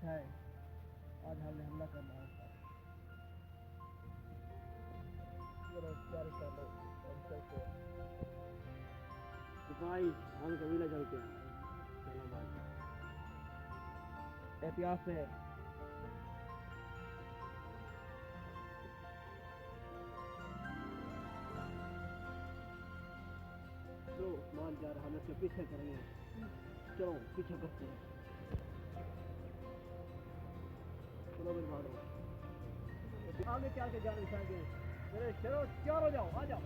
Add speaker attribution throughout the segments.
Speaker 1: बैठा है, आज हमने हमला करना है।
Speaker 2: सिपाही हम कबीला चलते हैं। चलो भाई
Speaker 1: एहतियात से।
Speaker 2: तो मान जा रहा, हम इसके पीछे करेंगे। चलो पीछे करते हैं। चलो मेरे भाड़ो आगे क्या के जान बिछाएंगे। मेरे चलो तैयार हो जाओ, आ जाओ।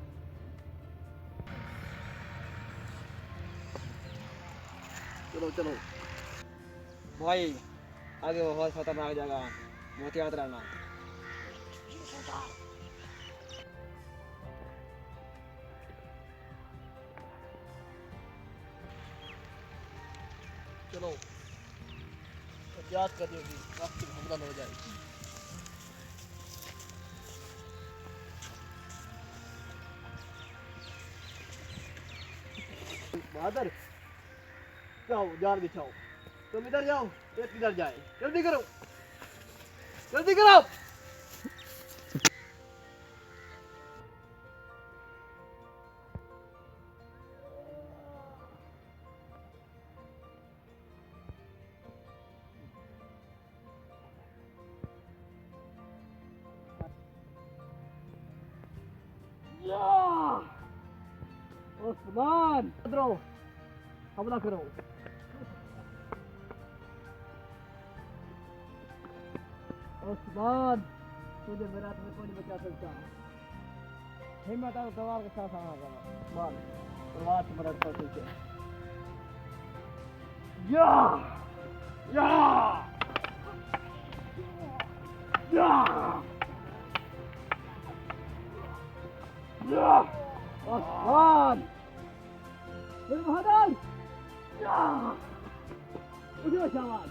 Speaker 2: चलो चलो
Speaker 1: भाई आगे बहुत खतरनाक जगह, मोतियात रहना।
Speaker 2: चलो एहतियात करनी होगी, वक्त हमला हो जाएगी। बहादुर जाओ, जान बिछाओ। तुम इधर जाओ, एक इधर जाए। जल्दी करो, जल्दी करो। उस्मान इधरो हमला करो। उस्मान तुझे मेरा हाथ में कोई नहीं बचा सकता।
Speaker 1: हिम्मत और तलवार के साथ आना करो।
Speaker 2: मार तलवार से मदद कर तुझे। या या या या उस्मान मेरे बहादुर या मुझे शाबाश।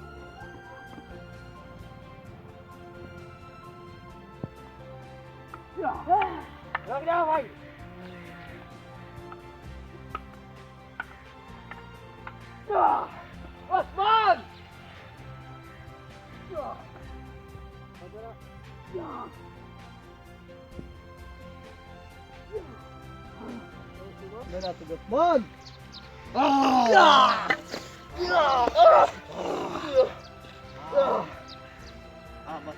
Speaker 1: रुक जाओ भाई।
Speaker 2: उस्मान मेरा तो उस्मान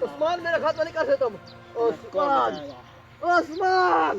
Speaker 2: उस्मान मेरा खाता नहीं कर सकते तुम। उस्मान उस्मान